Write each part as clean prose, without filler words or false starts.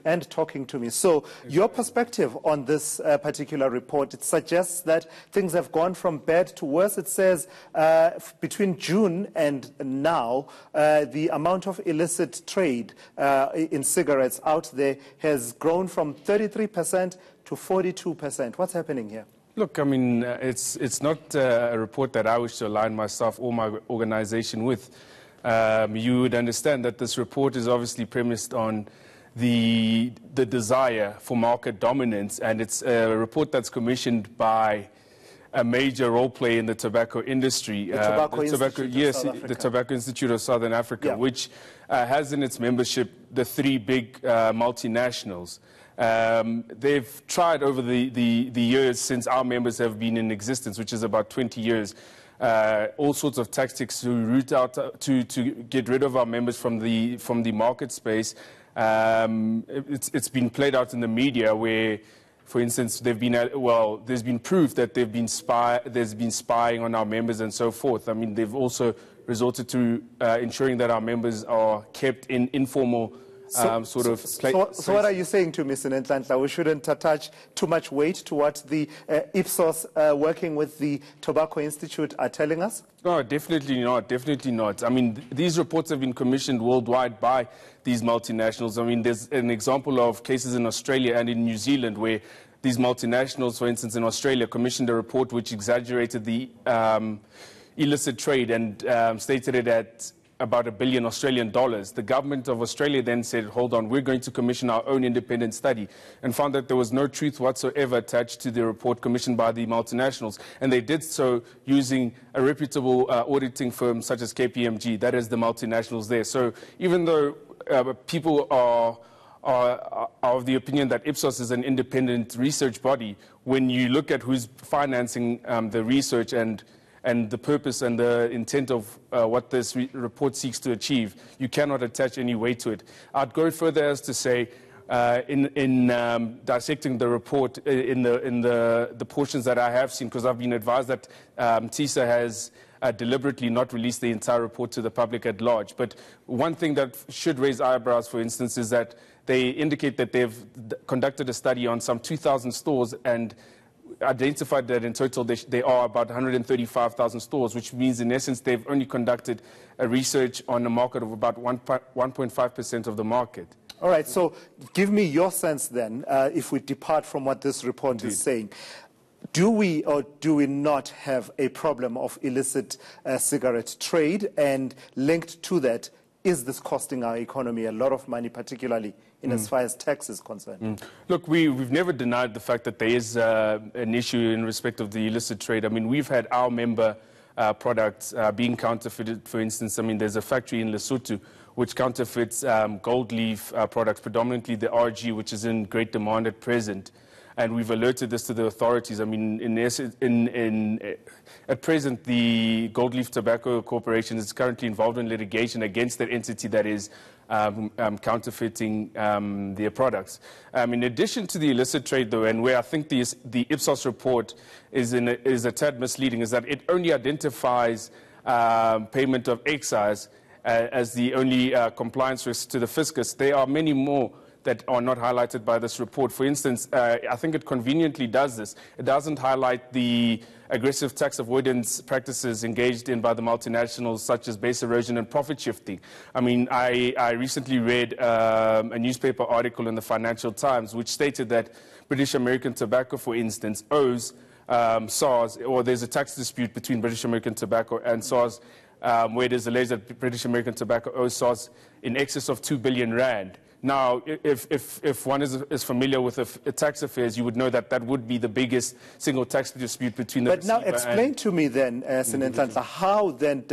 and talking to me. So your perspective on this particular report, it suggests that things have gone from bad to worse. It says between June and now, the amount of illicit trade in cigarettes out there has grown from 33% to 42%. What's happening here? Look, I mean, it's not a report that I wish to align myself or my organization with. You would understand that this report is obviously premised on the desire for market dominance, and it's a report that's commissioned by a major role player in the tobacco industry. The Tobacco Institute of Southern Africa, yeah, which has in its membership the three big multinationals. They've tried over the years since our members have been in existence, which is about 20 years, all sorts of tactics to root out to get rid of our members from the market space. It's been played out in the media where, for instance, there's been proof that there's been spying on our members and so forth. I mean, they've also resorted to ensuring that our members are kept in informal So what are you saying to Mr. Nhlanhla? We shouldn't attach too much weight to what the Ipsos working with the Tobacco Institute are telling us? No, definitely not. Definitely not. I mean, these reports have been commissioned worldwide by these multinationals. I mean, there's an example of cases in Australia and in New Zealand where these multinationals, for instance, in Australia, commissioned a report which exaggerated the illicit trade and stated it at about $1 billion Australian dollars. The government of Australia then said, hold on, we're going to commission our own independent study, and found that there was no truth whatsoever attached to the report commissioned by the multinationals. And they did so using a reputable auditing firm such as KPMG, that is the multinationals there. So even though people are of the opinion that Ipsos is an independent research body, when you look at who's financing the research and the purpose and the intent of what this report seeks to achieve, you cannot attach any weight to it. I'd go further as to say, in dissecting the report, in the portions that I have seen, because I've been advised that TISA has deliberately not released the entire report to the public at large. But one thing that should raise eyebrows, for instance, is that they indicate that they've conducted a study on some 2,000 stores and identified that in total there are about 135,000 stores, which means in essence they've only conducted a research on a market of about 1.5% of the market. All right, so give me your sense then, if we depart from what this report is saying. Do we or do we not have a problem of illicit cigarette trade? And linked to that, is this costing our economy a lot of money, particularly in as far as tax is concerned? Look, we've never denied the fact that there is an issue in respect of the illicit trade. I mean, we've had our member products being counterfeited, for instance. I mean, there's a factory in Lesotho which counterfeits gold leaf products, predominantly the RG, which is in great demand at present. And we've alerted this to the authorities. I mean, at present, the Gold Leaf Tobacco Corporation is currently involved in litigation against that entity that is counterfeiting their products. In addition to the illicit trade, though, and where I think the Ipsos report is a tad misleading, is that it only identifies payment of excise as the only compliance risk to the fiscus. There are many more that are not highlighted by this report. For instance, I think it conveniently does this. It doesn't highlight the aggressive tax avoidance practices engaged in by the multinationals, such as base erosion and profit shifting. I mean, I recently read a newspaper article in the Financial Times which stated that British American Tobacco, for instance, owes SARS, or there's a tax dispute between British American Tobacco and SARS, where it is alleged that British American Tobacco owes SARS in excess of 2 billion rand. Now, if one is familiar with tax affairs, you would know that that would be the biggest single tax dispute between the receiver. But now explain to me then, Senator Nhlanhla, how then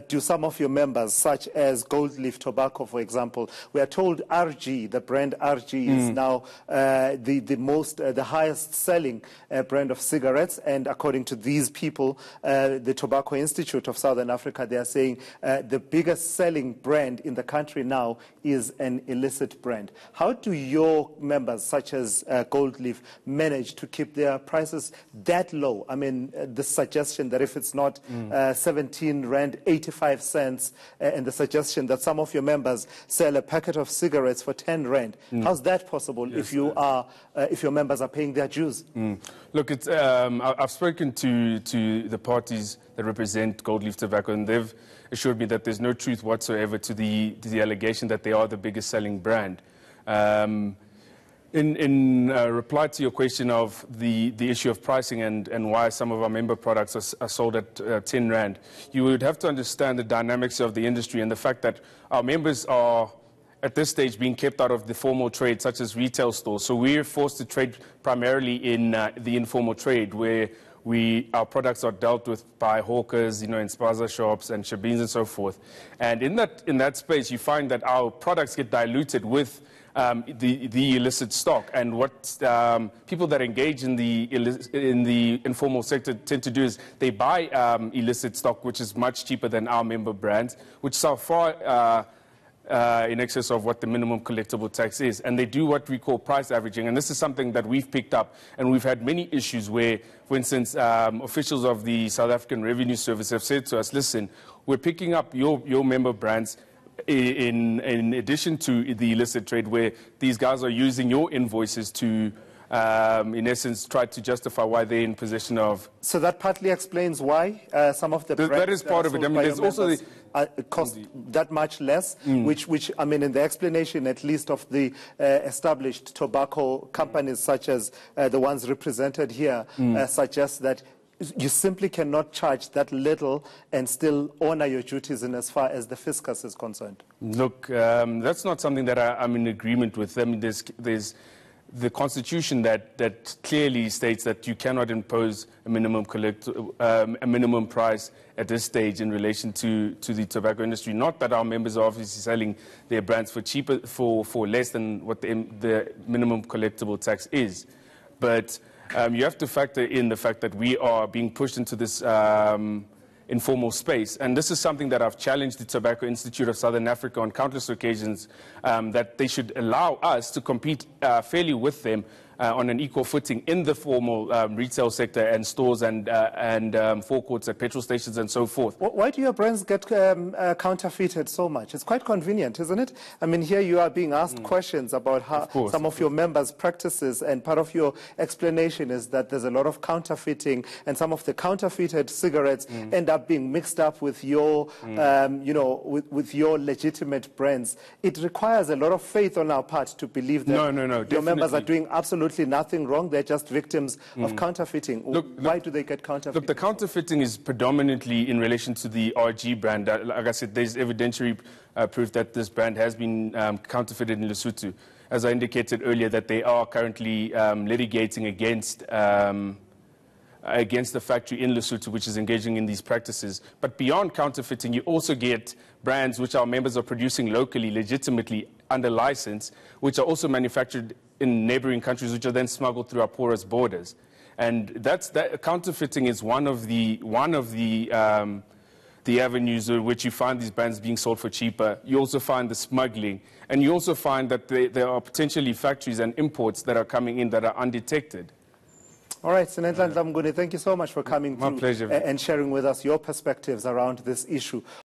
do some of your members, such as Gold Leaf Tobacco, for example, we are told RG, the brand RG, is now the highest selling brand of cigarettes, and according to these people, the Tobacco Institute of Southern Africa, they are saying the biggest selling brand in the country now is an illicit illicit brand. How do your members, such as Gold Leaf, manage to keep their prices that low? I mean, the suggestion that if it's not 17 Rand 85 cents, and the suggestion that some of your members sell a packet of cigarettes for 10 Rand. How's that possible if your members are paying their dues? Look, it's, I've spoken to the parties that represent Gold Leaf Tobacco, and they've assured me that there's no truth whatsoever to the allegation that they are the biggest selling brand. In reply to your question of the issue of pricing and why some of our member products are sold at 10 Rand, you would have to understand the dynamics of the industry and the fact that our members are at this stage being kept out of the formal trade, such as retail stores. So we're forced to trade primarily in the informal trade, where our products are dealt with by hawkers, in spaza shops and shebeens and so forth. And in that space, you find that our products get diluted with the illicit stock. And what people that engage in the informal sector tend to do is they buy illicit stock, which is much cheaper than our member brands, which so far in excess of what the minimum collectible tax is. And they do what we call price averaging. And this is something that we've picked up. And we've had many issues where, for instance, officials of the South African Revenue Service have said to us, listen, we're picking up your member brands in addition to the illicit trade, where these guys are using your invoices to, in essence, try to justify why they're in possession of. So that partly explains why some of the brands that is part of it. I mean, there's also cost that much less, which I mean, in the explanation, at least of the established tobacco companies, such as the ones represented here, suggests that you simply cannot charge that little and still honor your duties in as far as the fiscus is concerned. Look, that's not something that I'm in agreement with. I mean, there's the Constitution that clearly states that you cannot impose a minimum price at this stage in relation to the tobacco industry. Not that our members are obviously selling their brands for cheaper, for less than what the minimum collectible tax is, but you have to factor in the fact that we are being pushed into this informal space. And this is something that I've challenged the Tobacco Institute of Southern Africa on countless occasions, that they should allow us to compete fairly with them on an equal footing in the formal retail sector and stores and forecourts at petrol stations and so forth. Why do your brands get counterfeited so much? It's quite convenient, isn't it? I mean, here you are being asked questions about how some of your members' practices, and part of your explanation is that there's a lot of counterfeiting, and some of the counterfeited cigarettes end up being mixed up with your, with your legitimate brands. It requires a lot of faith on our part to believe that your members are doing absolutely nothing wrong. They're just victims of counterfeiting. Why do they get counterfeited? Look, the counterfeiting is predominantly in relation to the RG brand. Like I said, there's evidentiary proof that this brand has been counterfeited in Lesotho. As I indicated earlier, that they are currently litigating against the factory in Lesotho, which is engaging in these practices. But beyond counterfeiting, you also get brands which our members are producing locally, legitimately, under license, which are also manufactured in neighboring countries, which are then smuggled through our porous borders. And that counterfeiting is one of the avenues in which you find these brands being sold for cheaper. You also find the smuggling, and you also find that there are potentially factories and imports that are coming in that are undetected. All right, Senetla Mnguni, thank you so much for coming through pleasure. And sharing with us your perspectives around this issue.